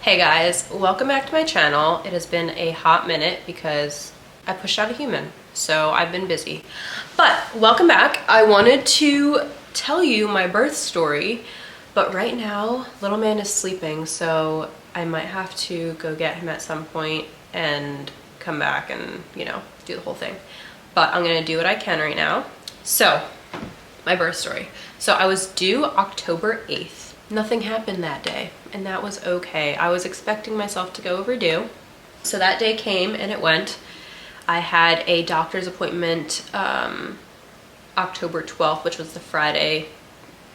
Hey guys, welcome back to my channel. It has been a hot minute because I pushed out a human, so I've been busy. But welcome back. I wanted to tell you my birth story, but right now little man is sleeping, so I might have to go get him at some point and come back and, do the whole thing. But I'm gonna do what I can right now. So, my birth story. So I was due October 8th. Nothing happened that day, and that was okay. I was expecting myself to go overdue. So that day came and it went. I had a doctor's appointment October 12th, which was the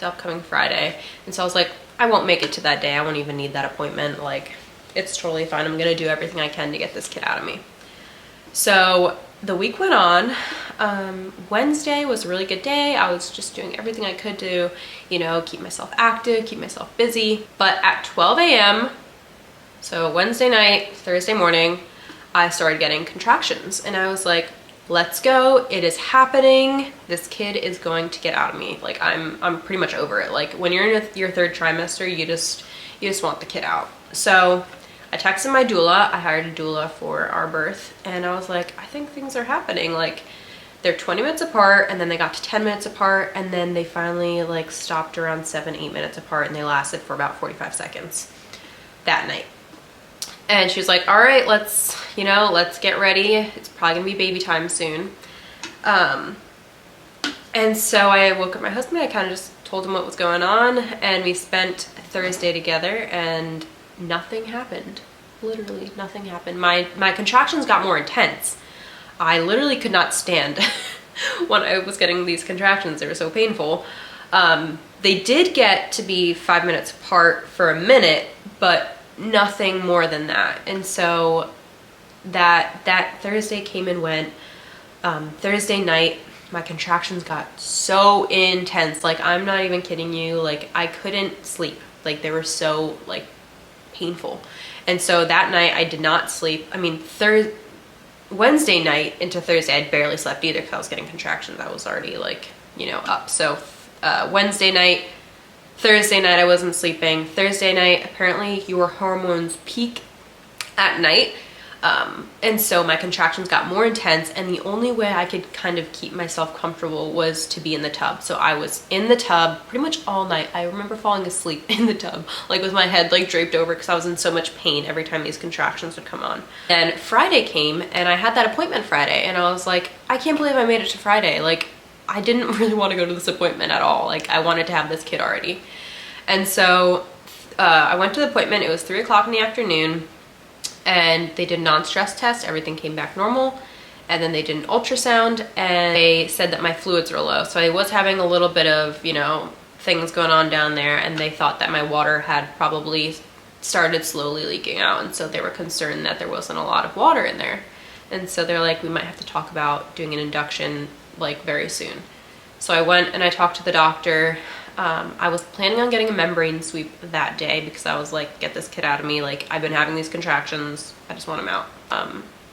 upcoming Friday. And so I was like, I won't make it to that day. I won't even need that appointment. Like, it's totally fine. I'm gonna do everything I can to get this kid out of me. So the week went on. Wednesday was a really good day. I was just doing everything I could to, keep myself active, keep myself busy. But at 12 a.m., so Wednesday night, Thursday morning, I started getting contractions. And I was like, let's go. It is happening. This kid is going to get out of me. Like, I'm pretty much over it. Like, when you're in your third trimester, you just want the kid out. So I texted my doula. I hired a doula for our birth, and I was like, I think things are happening. Like, they're 20 minutes apart, and then they got to 10 minutes apart, and then they finally stopped around 7-8 minutes apart, and they lasted for about 45 seconds that night. And she was like, all right, let's get ready. It's probably gonna be baby time soon. And so I woke up my husband. I kind of just told him what was going on, and we spent Thursday together, and nothing happened. Literally nothing happened. My contractions got more intense. I literally could not stand when I was getting these contractions. They were so painful. They did get to be 5 minutes apart for a minute, but nothing more than that. And so that Thursday came and went. Thursday night, my contractions got so intense. Like, I'm not even kidding you. Like, I couldn't sleep. Like, they were so painful. And so that night I did not sleep. I mean, Wednesday night into Thursday, I barely slept either because I was getting contractions. I was already up. So Wednesday night, Thursday night, I wasn't sleeping. Thursday night, apparently your hormones peak at night. And so my contractions got more intense, and the only way I could kind of keep myself comfortable was to be in the tub. So I was in the tub pretty much all night. I remember falling asleep in the tub, with my head draped over, because I was in so much pain every time these contractions would come on. And Friday came, and I had that appointment Friday, and I was like, I can't believe I made it to Friday. I didn't really want to go to this appointment at all. I wanted to have this kid already. And so I went to the appointment. It was 3 o'clock in the afternoon. And they did a non-stress test. Everything came back normal. And then they did an ultrasound, and they said that my fluids were low. So I was having a little bit of, things going on down there, and they thought that my water had probably started slowly leaking out. And so they were concerned that there wasn't a lot of water in there. And so they're like, we might have to talk about doing an induction very soon. So I went and I talked to the doctor. I was planning on getting a membrane sweep that day because I was like, get this kid out of me. I've been having these contractions. I just want him out.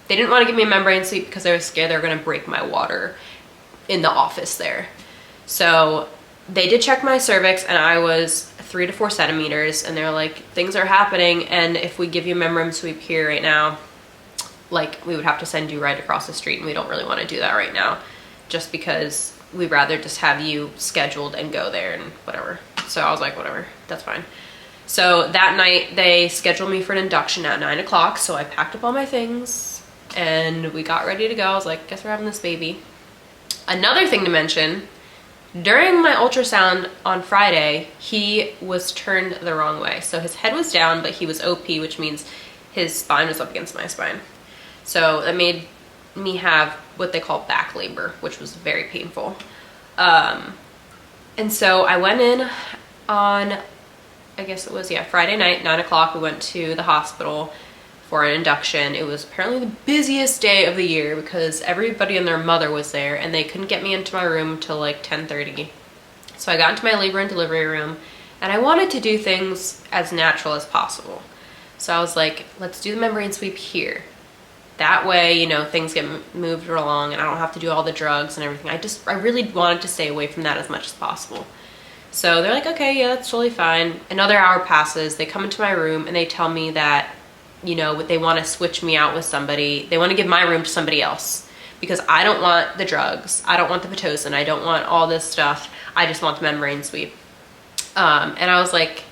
They didn't want to give me a membrane sweep because they were scared they were going to break my water in the office there. So they did check my cervix, and I was 3 to 4 centimeters, and they're like, things are happening, and if we give you a membrane sweep here right now, we would have to send you right across the street, and we don't really want to do that right now, just because we'd rather just have you scheduled and go there and whatever. So I was like, whatever, that's fine. So that night they scheduled me for an induction at 9 o'clock. So I packed up all my things and we got ready to go. I was like, guess we're having this baby. Another thing to mention, during my ultrasound on Friday, he was turned the wrong way. So his head was down, but he was OP, which means his spine was up against my spine. So that made me have what they call back labor, which was very painful. And so I went in on, I guess it was, Friday night, 9 o'clock. We went to the hospital for an induction. It was apparently the busiest day of the year because everybody and their mother was there, and they couldn't get me into my room till 10:30. So I got into my labor and delivery room, and I wanted to do things as natural as possible. So I was like, let's do the membrane sweep here. That way, things get moved along and I don't have to do all the drugs and everything. I really wanted to stay away from that as much as possible. So they're like, okay, yeah, that's totally fine. Another hour passes. They come into my room and they tell me that, you know, they want to switch me out with somebody. They want to give my room to somebody else because I don't want the drugs. I don't want the Pitocin. I don't want all this stuff. I just want the membrane sweep. And I was like,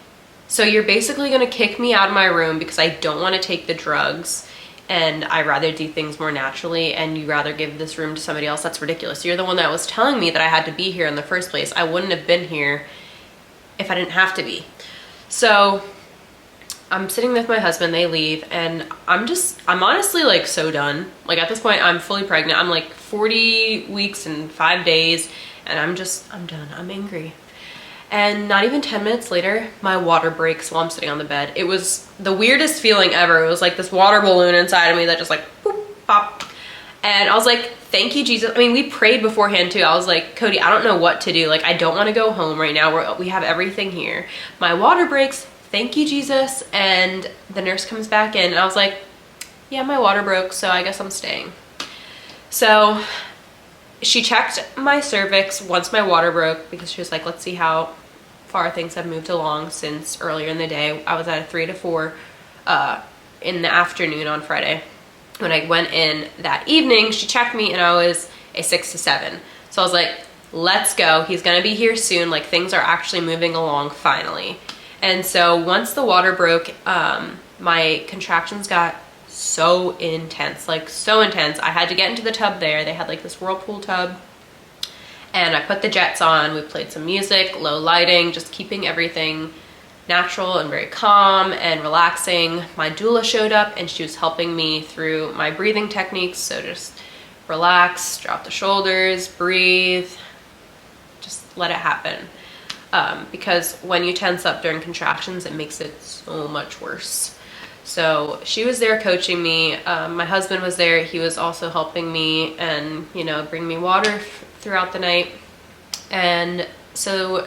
so you're basically going to kick me out of my room because I don't want to take the drugs and I rather do things more naturally, and you rather give this room to somebody else? That's ridiculous. You're the one that was telling me that I had to be here in the first place. I wouldn't have been here if I didn't have to be. So I'm sitting with my husband, they leave, and I'm honestly like so done. Like at this point, I'm fully pregnant. I'm like 40 weeks and 5 days, and I'm done. I'm angry. And not even 10 minutes later, my water breaks while I'm sitting on the bed. It was the weirdest feeling ever. It was like this water balloon inside of me that just like, boop, pop. And I was like, thank you, Jesus. I mean, we prayed beforehand too. I was like, Cody, I don't know what to do. Like, I don't want to go home right now. We have everything here. My water breaks. Thank you, Jesus. And the nurse comes back in and I was like, yeah, my water broke, so I guess I'm staying. So she checked my cervix once my water broke because she was like, let's see how far things have moved along since earlier in the day. I was at a 3 to 4 in the afternoon on Friday. When I went in that evening, she checked me and I was a 6 to 7. So I was like, let's go. He's gonna be here soon. Like, things are actually moving along finally. And so once the water broke, my contractions got so intense, like so intense. I had to get into the tub there. They had like this whirlpool tub and I put the jets on. We played some music, low lighting, just keeping everything natural and very calm and relaxing. My doula showed up and she was helping me through my breathing techniques. So just relax, drop the shoulders, breathe, just let it happen. Because when you tense up during contractions, it makes it so much worse. So she was there coaching me. My husband was there. He was also helping me and, you know, bring me water throughout the night. And so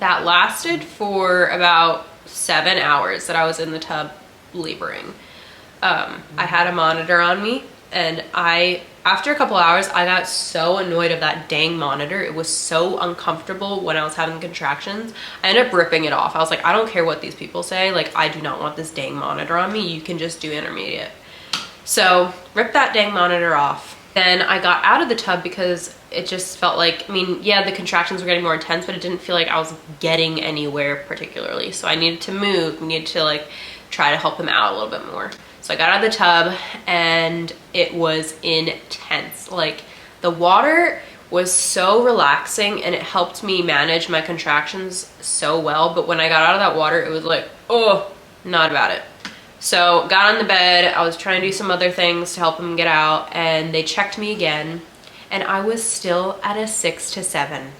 that lasted for about 7 hours that I was in the tub laboring. I had a monitor on me, and after a couple hours, I got so annoyed of that dang monitor. It was so uncomfortable when I was having contractions. I ended up ripping it off. I was like, I don't care what these people say. Like, I do not want this dang monitor on me. You can just do intermediate. So ripped that dang monitor off. Then I got out of the tub because it just felt like, I mean, yeah, the contractions were getting more intense, but it didn't feel like I was getting anywhere particularly. So I needed to move, needed to like try to help him out a little bit more. So I got out of the tub and it was intense. Like, the water was so relaxing and it helped me manage my contractions so well. But when I got out of that water, it was like, oh, not about it. So got on the bed, I was trying to do some other things to help him get out, and they checked me again and I was still at a 6 to 7.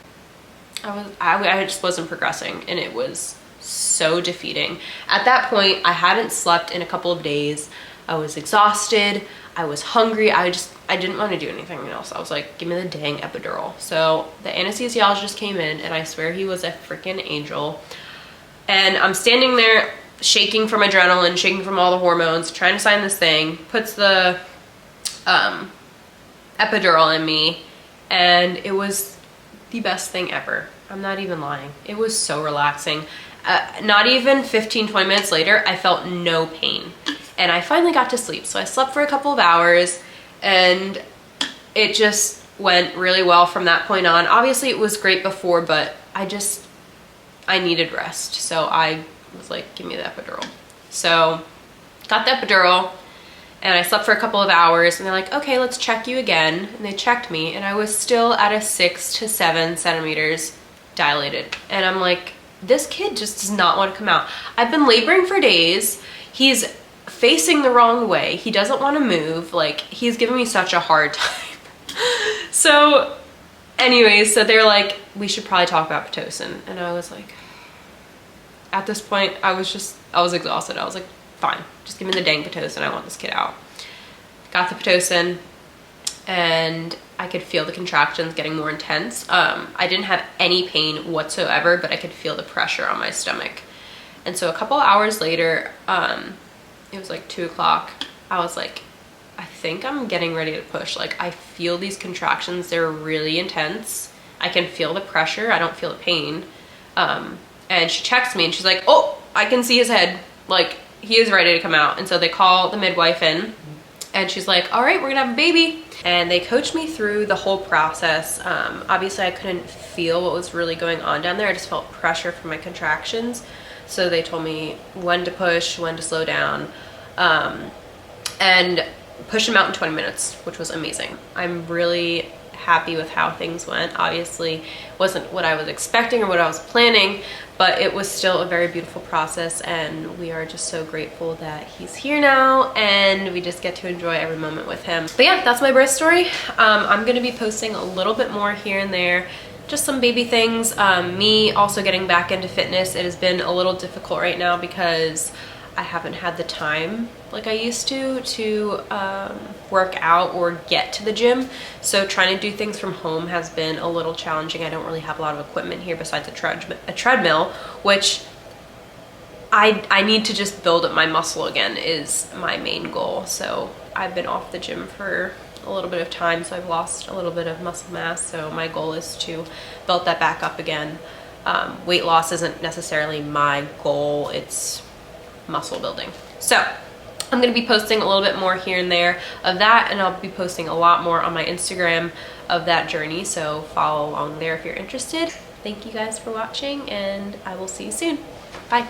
I just wasn't progressing, and it was so defeating. At that point, I hadn't slept in a couple of days. I was exhausted. I was hungry. I didn't want to do anything else. I was like, give me the dang epidural. So the anesthesiologist came in, and I swear he was a freaking angel. And I'm standing there shaking from adrenaline, shaking from all the hormones, trying to sign this thing, puts the epidural in me, and it was the best thing ever. I'm not even lying. It was so relaxing. Not even 15-20 minutes later, I felt no pain, and I finally got to sleep. So I slept for a couple of hours, and it just went really well from that point on. Obviously it was great before, but I needed rest. So I was like, give me the epidural. So got the epidural, and I slept for a couple of hours, and they're like, okay, let's check you again. And they checked me, and I was still at a 6 to 7 centimeters dilated. And I'm like, this kid just does not want to come out. I've been laboring for days. He's facing the wrong way. He doesn't want to move. Like, he's giving me such a hard time. So anyways, so they're like, we should probably talk about Pitocin. And I was like, at this point, I was exhausted. I was like, fine, just give me the dang Pitocin. I want this kid out. Got the Pitocin, and I could feel the contractions getting more intense. I didn't have any pain whatsoever, but I could feel the pressure on my stomach. And so a couple hours later, it was like 2 o'clock, I was like, I think I'm getting ready to push. Like, I feel these contractions, they're really intense. I can feel the pressure, I don't feel the pain. And she texts me and she's like, oh, I can see his head. Like, he is ready to come out. And so they call the midwife in and she's like, all right, we're gonna have a baby. And they coached me through the whole process. Obviously I couldn't feel what was really going on down there. I just felt pressure from my contractions. So they told me when to push, when to slow down, and push him out in 20 minutes, which was amazing. I'm really happy with how things went. Obviously wasn't what I was expecting or what I was planning, but it was still a very beautiful process, and we are just so grateful that he's here now and we just get to enjoy every moment with him. But yeah, that's my birth story. I'm gonna be posting a little bit more here and there, just some baby things. Me also getting back into fitness. It has been a little difficult right now because I haven't had the time like I used to work out or get to the gym. So trying to do things from home has been a little challenging. I don't really have a lot of equipment here besides a treadmill, which I need to just build up my muscle again is my main goal. So I've been off the gym for a little bit of time, so I've lost a little bit of muscle mass. So my goal is to build that back up again. Weight loss isn't necessarily my goal, it's muscle building. So I'm going to be posting a little bit more here and there of that, and I'll be posting a lot more on my Instagram of that journey, so follow along there if you're interested. Thank you guys for watching, and I will see you soon. Bye.